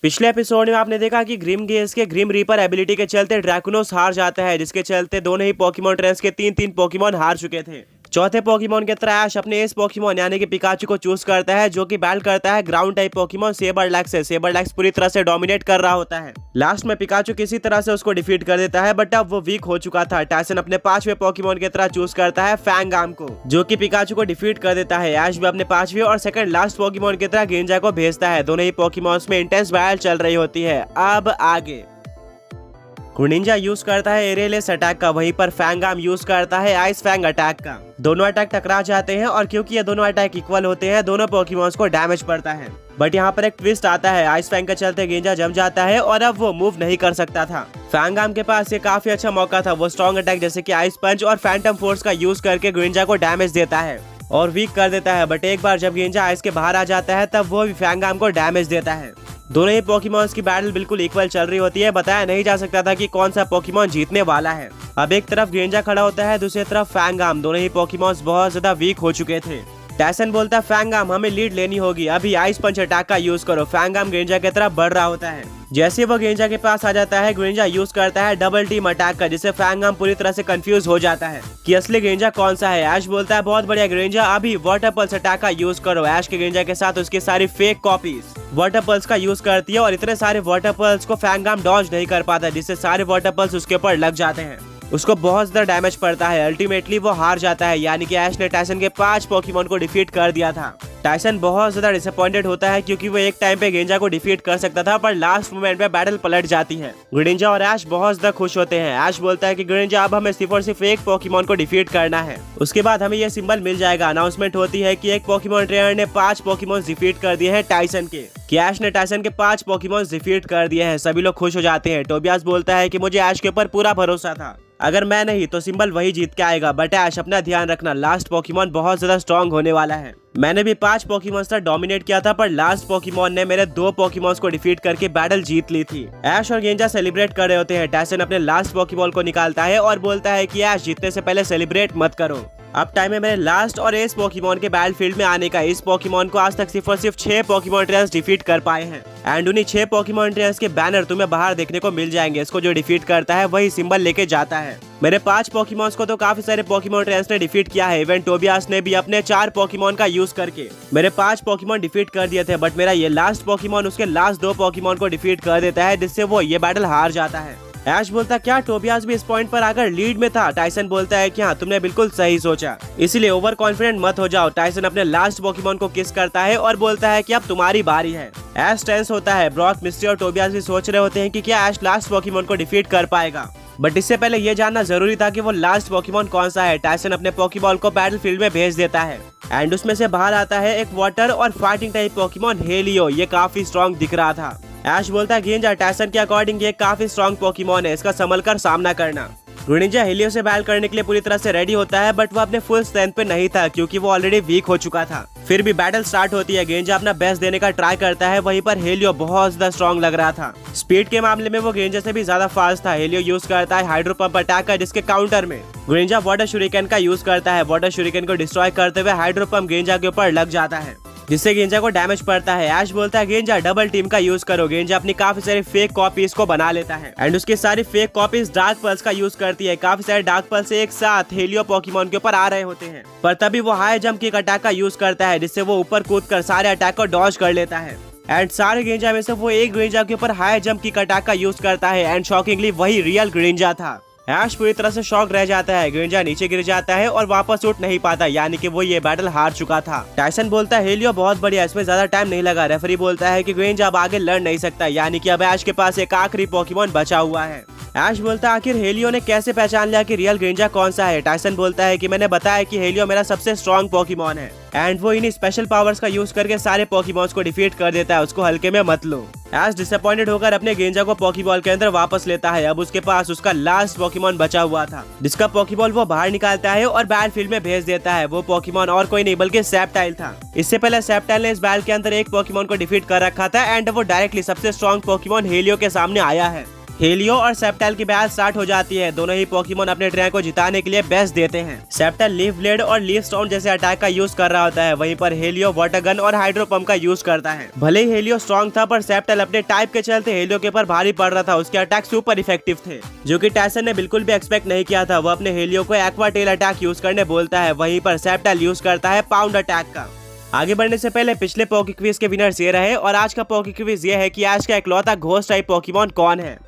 पिछले एपिसोड में आपने देखा कि ग्रिम गेस के ग्रिम रीपर एबिलिटी के चलते ड्रैकुनोस हार जाता है, जिसके चलते दोनों ही पोकेमॉन ट्रेंड्स के तीन पोकेमॉन हार चुके थे। चौथे पोकेमॉन के तरह ऐश अपने इस पोकेमॉन यानी कि पिकाचू को चूज करता है, जो कि बैटल करता है ग्राउंड टाइप पोकेमॉन सेबरलैक्स से। सेबरलैक्स पूरी तरह से डोमिनेट कर रहा होता है। लास्ट में पिकाचू किसी तरह से उसको डिफीट कर देता है, बट अब वो वीक हो चुका था। टाइसन अपने पांचवे पोकेमॉन की तरह चूज करता है फैंगाम को, जो कि पिकाचू को डिफीट कर देता है। ऐश भी अपने पांचवे और सेकंड लास्ट पोकेमॉन की तरह गेंजा को भेजता है। दोनों ही पोकेमॉन्स में इंटेंस बैटल चल रही होती है। अब आगे ग्रेनिंजा यूज करता है एरियलेस अटैक का, वहीं पर फैंगाम यूज करता है आइस फैंग अटैक का। दोनों अटैक टकरा जाते हैं और क्योंकि ये दोनों अटैक इक्वल होते हैं, दोनों पोकेमॉन्स को डैमेज पड़ता है। बट यहाँ पर एक ट्विस्ट आता है। आइस फैंग के चलते गेंजा जम जाता है और अब वो मूव नहीं कर सकता था। फैंगाम के पास ये काफी अच्छा मौका था। वो स्ट्रॉन्ग अटैक जैसे कि आइस पंच और फैंटम फोर्स का यूज करके गेंजा को डैमेज देता है और वीक कर देता है। बट एक बार जब गेंजा आइस के बाहर आ जाता है, तब वो भी फैंगाम को डैमेज देता है। दोनों ही पोकेमॉन्स की बैटल बिल्कुल इक्वल चल रही होती है। बताया नहीं जा सकता था कि कौन सा पोकेमॉन जीतने वाला है। अब एक तरफ गेंजा खड़ा होता है, दूसरी तरफ फैंगाम। दोनों ही पोकेमॉन्स बहुत ज्यादा वीक हो चुके थे। टाइसन बोलता है फैंगाम हमें लीड लेनी होगी, अभी आइस पंच अटैक का यूज करो। फैंगाम गेंजा की तरफ बढ़ रहा होता है। जैसे वो गेंजा के पास आ जाता है, गेंजा यूज करता है डबल टीम अटैक का, जिससे फैंगाम पूरी तरह से कंफ्यूज हो जाता है कि असली गेंजा कौन सा है। ऐश बोलता है बहुत बढ़िया गेंजा, अभी वाटर पल्स अटैक का यूज करो। ऐश के गेंजा के साथ उसकी सारी फेक कॉपीज वाटर पल्स का यूज करती है और इतने सारे वाटर पल्स को फैंगाम डॉज नहीं कर पाता, जिससे सारे वाटर पल्स उसके ऊपर लग जाते हैं। उसको बहुत ज्यादा डैमेज पड़ता है। अल्टीमेटली वो हार जाता है, यानी कि ऐश ने टाइसन के 5 पोकेमॉन को डिफीट कर दिया था। टाइसन बहुत ज्यादा डिसअपॉइंटेड होता है, क्योंकि वो एक टाइम पे गेंजा को डिफीट कर सकता था, पर लास्ट मोमेंट में बैटल पलट जाती है। ग्रेनिंजा और ऐश बहुत ज्यादा खुश होते हैं। ऐश बोलता है कि ग्रेनिंजा अब हमें सिर्फ और सिर्फ एक पोकेमॉन को डिफीट करना है, उसके बाद हमें ये सिंबल मिल जाएगा। अनाउंसमेंट होती है कि एक पोकेमॉन ट्रेनर ने 5 पोकेमॉन डिफीट कर दिए हैं टाइसन के, कि ऐश ने टाइसन के 5 पोकेमॉन डिफीट कर दिए हैं। सभी लोग खुश हो जाते हैं। टोबियास बोलता है कि मुझे ऐश के ऊपर पूरा भरोसा था, अगर मैं नहीं तो सिंबल वही जीत के आएगा। बट ऐश अपना ध्यान रखना, लास्ट पोकेमॉन बहुत ज्यादा स्ट्रॉन्ग होने वाला है। मैंने भी 5 पोकेमॉन्स तक डोमिनेट किया था, पर लास्ट पोकेमॉन ने मेरे 2 पोकेमॉन्स को डिफीट करके बैटल जीत ली थी। ऐश और गेंजा सेलिब्रेट कर रहे होते हैं। टाइसन अपने लास्ट पोकेमॉन को निकालता है और बोलता है कि ऐश जीतने से पहले सेलिब्रेट मत करो, अब टाइम है मेरे लास्ट और एस पोकेमॉन के बैटल फील्ड में आने का। इस पोकेमॉन को आज तक सिर्फ और सिर्फ 6 पोकेमॉन ट्रेनर्स डिफीट कर पाए हैं, एंड उन्हीं 6 पोकेमॉन ट्रेनर्स के बैनर तुम्हें बाहर देखने को मिल जाएंगे। इसको जो डिफीट करता है वही सिंबल लेके जाता है। मेरे 5 पोकेमॉन्स को तो काफी सारे पोकेमॉन ट्रेनर्स ने डिफीट किया है। इवन टोबियास ने भी अपने 4 पोकेमॉन का यूज करके मेरे 5 पोकेमॉन डिफीट कर दिए थे, बट मेरा ये लास्ट पोकेमॉन उसके लास्ट 2 पोकेमॉन को डिफीट कर देता है, जिससे वो ये बैटल हार जाता है। ऐश बोलता क्या टोबियास भी इस पॉइंट पर आकर लीड में था? टाइसन बोलता है कि हाँ तुमने बिल्कुल सही सोचा, इसलिए ओवर कॉन्फिडेंट मत हो जाओ। टाइसन अपने लास्ट पोकेमॉन को किस करता है और बोलता है कि अब तुम्हारी बारी है। ऐश टेंस होता है। ब्रॉक, मिस्टी और टोबियास भी सोच रहे होते हैं कि क्या ऐश लास्ट पोकेमॉन को डिफीट कर पाएगा, बट इससे पहले ये जानना जरूरी था कि वो लास्ट पोकेमॉन कौन सा है। टाइसन अपने पोकेबॉल को बैटल फील्ड में भेज देता है एंड उसमें से बाहर आता है एक वाटर और फाइटिंग टाइप पोकेमॉन हेलियो। ये काफी स्ट्रॉन्ग दिख रहा था। ऐश बोलता है गेंजा टाइसन के अकॉर्डिंग ये काफी स्ट्रॉन्ग पोकेमॉन है, इसका संभल कर सामना करना। ग्रेनिंजा हेलियो से बैटल करने के लिए पूरी तरह से रेडी होता है, बट वो अपने फुल स्ट्रेंथ पे नहीं था, क्योंकि वो ऑलरेडी वीक हो चुका था। फिर भी बैटल स्टार्ट होती है। गेंजा अपना बेस्ट देने का ट्राई करता है, वहीं पर हेलियो बहुत ज्यादा स्ट्रॉन्ग लग रहा था। स्पीड के मामले में वो गेंजा से भी ज्यादा फास्ट था। हेलियो यूज करता है हाइड्रो पंप अटैक का, जिसके काउंटर में गेंजा वाटर शुरिकेन का यूज करता है। वाटर शुरिकेन को डिस्ट्रॉय करते हुए हाइड्रो पंप गेंजा के ऊपर लग जाता है, जिससे गेंजा को डैमेज पड़ता है। ऐश बोलता है गेंजा डबल टीम का यूज करो। गेंजा अपनी काफी सारी फेक कॉपीज को बना लेता है एंड उसकी सारी फेक कॉपीज डार्क पल्स का यूज करती है। काफी सारे डार्क पल्स एक साथ हेलियो पोकेमॉन के ऊपर आ रहे होते हैं, पर तभी वो हाई जंप किक अटैक का यूज करता है, जिससे वो ऊपर कूद कर सारे अटैक को डॉज कर लेता है। एंड सारे गेंजा में से वो एक गेंजा के ऊपर हाई जंप किक अटैक का यूज करता है एंड शॉकिंगली वही रियल गेंजा था। ऐश पूरी तरह से शॉक रह जाता है। गेंजा नीचे गिर जाता है और वापस उठ नहीं पाता, यानी कि वो ये बैटल हार चुका था। टाइसन बोलता है हेलियो बहुत बढ़िया, इसमें ज्यादा टाइम नहीं लगा। रेफरी बोलता है कि गेंजा अब आगे लड़ नहीं सकता, यानी कि अब ऐश के पास एक आखिरी पोकेमॉन बचा हुआ है। ऐश बोलता है आखिर हेलियो ने कैसे पहचान लिया कि रियल गेंजा कौन सा है? टाइसन बोलता है कि मैंने बताया कि हेलियो मेरा सबसे स्ट्रॉन्ग पोकेमॉन है एंड वो इन्हीं स्पेशल पावर्स का यूज करके सारे पोकेमॉन्स को डिफीट कर देता है, उसको हल्के में मत लो। ऐश डिसअपॉइंटेड होकर अपने गेंजा को पोकेबॉल के अंदर वापस लेता है। अब उसके पास उसका लास्ट पोकेमॉन बचा हुआ था, जिसका पोकेबॉल वो बाहर निकालता है और बैटल फील्ड में भेज देता है। वो पोकेमॉन और कोई नहीं बल्कि सेप्टाइल था। इससे पहले सेप्टाइल ने इस बैटल के अंदर एक पोकेमॉन को डिफीट कर रखा था एंड वो डायरेक्टली सबसे स्ट्रॉन्ग पोकेमॉन हेलियो के सामने आया है। हेलियो और सेप्टल की बैटल स्टार्ट हो जाती है। दोनों ही पोकेमोन अपने ट्रेनर को जिताने के लिए बेस्ट देते हैं। सेप्टल लीफ ब्लेड और लीफ स्टोन जैसे अटैक का यूज कर रहा होता है, वहीं पर हेलियो वाटर गन और हाइड्रो पंप का यूज करता है। भले ही हेलियो स्ट्रॉन्ग था, पर सेप्टल अपने टाइप के चलते हेलियो के ऊपर भारी पड़ रहा था। उसके अटैक सुपर इफेक्टिव थे, जो कि टायसन ने बिल्कुल भी एक्सपेक्ट नहीं किया था। वो अपने हेलियो को एक्वा टेल अटैक यूज करने बोलता है, वहीं पर सेप्टल यूज करता है पाउंड अटैक का। आगे बढ़ने से पहले पिछले पोके क्विज के विनर्स ये रहे, और आज का पोके क्विज ये है कि आज का इकलौता घोस्ट टाइप पोकेमोन कौन है।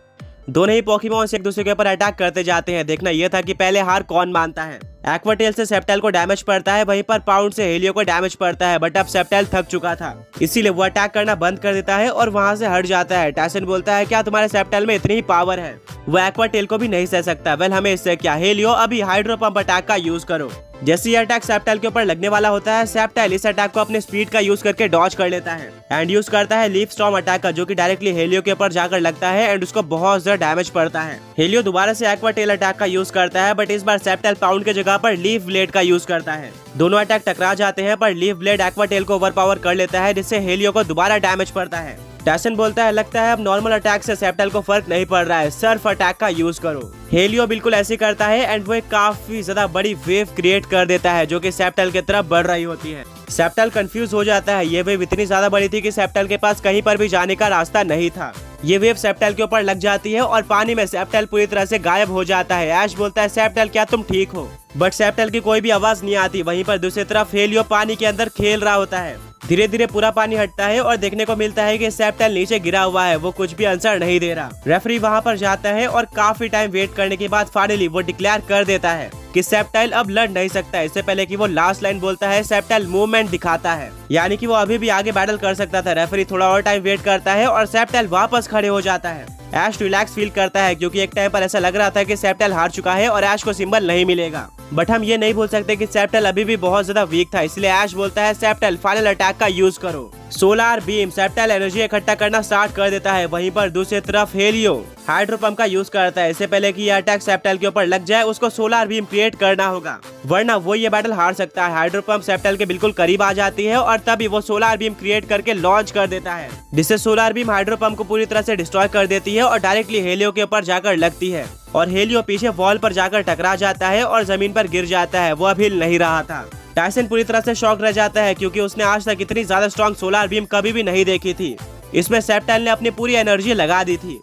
दोनों ही पोकेमोन एक दूसरे के ऊपर अटैक करते जाते हैं। देखना यह था कि पहले हार कौन मानता है। एक्वाटेल से सेप्टल को डैमेज पड़ता है, वहीं पर पाउंड से हेलियो को डैमेज पड़ता है, बट अब सेप्टल थक चुका था, इसीलिए वो अटैक करना बंद कर देता है और वहां से हट जाता है। टायसन बोलता है, क्या तुम्हारे सेप्टल में इतनी ही पावर है? वो एक्वाटेल को भी नहीं सह सकता। वेल, हमें इससे क्या, हेलियो अभी हाइड्रो पंप अटैक का यूज करो। जैसे ये अटैक सेप्टल के ऊपर लगने वाला होता है, सेप्टल इस अटैक को अपने स्पीड का यूज करके डॉज कर लेता है एंड यूज करता है लीफ स्टॉर्म अटैक का, जो कि डायरेक्टली हेलियो के ऊपर जाकर लगता है एंड उसको बहुत ज्यादा डैमेज पड़ता है। हेलियो दोबारा से एक्वाटेल अटैक का यूज करता है, बट इस बार सेप्टल पाउंड के जगह पर लीफ ब्लेड का यूज करता है। दोनों अटैक टकरा जाते हैं, पर लीफ ब्लेड एक्वाटेल को ओवरपावर कर लेता है, जिससे हेलियो को दोबारा डैमेज पड़ता है। टायसन बोलता है, लगता है अब नॉर्मल अटैक से सेप्टल को फर्क नहीं पड़ रहा है, सर्फ अटैक का यूज करो। हेलियो बिल्कुल ऐसे करता है एंड वो एक काफी ज्यादा बड़ी वेव क्रिएट कर देता है, जो कि सेप्टल की तरफ बढ़ रही होती है। सेप्टल कंफ्यूज हो जाता है। ये वेव इतनी ज्यादा बड़ी थी कि सेप्टल के पास कहीं पर भी जाने का रास्ता नहीं था। ये वेव सेप्टल के ऊपर लग जाती है और पानी में सेप्टल पूरी तरह से गायब हो जाता है। ऐश बोलता है, सेप्टल क्या तुम ठीक हो? बट सेप्टल की कोई भी आवाज नहीं आती। वहीं पर दूसरी तरफ हेलियो पानी के अंदर खेल रहा होता है। धीरे धीरे पूरा पानी हटता है और देखने को मिलता है कि सेप्टल नीचे गिरा हुआ है, वो कुछ भी आंसर नहीं दे रहा। रेफरी वहां पर जाता है और काफी टाइम वेट करने के बाद फाइनली वो डिक्लेयर कर देता है कि सेप्टल अब लड़ नहीं सकता। इससे पहले कि वो लास्ट लाइन बोलता है, सेप्टल मूवमेंट दिखाता है, यानी कि वो अभी भी आगे बैटल कर सकता था। रेफरी थोड़ा और टाइम वेट करता है और सेप्टल वापस खड़े हो जाता है। ऐश रिलैक्स फील करता है, क्योंकि एक टाइम पर ऐसा लग रहा था कि सेप्टल हार चुका है और ऐश को सिंबल नहीं मिलेगा। बट हम ये नहीं बोल सकते कि सेप्टल अभी भी बहुत ज्यादा वीक था, इसलिए ऐश बोलता है, सेप्टल फाइनल अटैक का यूज करो। Solar beam. सेप्टल एनर्जी इकट्ठा करना स्टार्ट कर देता है। वहीं पर दूसरी तरफ हेलियो हाइड्रो पंप का यूज करता है। इससे पहले कि यह अटैक सेप्टल के ऊपर लग जाए, उसको सोलर बीम क्रिएट करना होगा, वरना वो ये बैटल हार सकता है। हाइड्रो पंप सेप्टल के बिल्कुल करीब आ जाती है और तभी वो सोलर बीम क्रिएट करके लॉन्च कर देता है, जिससे सोलर बीम हाइड्रो पंप को पूरी तरह से डिस्ट्रॉय कर देती है और डायरेक्टली हेलियो के ऊपर जाकर लगती है और हेलियो पीछे वॉल पर जाकर टकरा जाता है और जमीन पर गिर जाता है। वो अब हिल नहीं रहा था। टायसन पूरी तरह से शॉक रह जाता है, क्योंकि उसने आज तक इतनी ज्यादा स्ट्रॉन्ग सोलर बीम कभी भी नहीं देखी थी। इसमें सेप्टल ने अपनी पूरी एनर्जी लगा दी थी।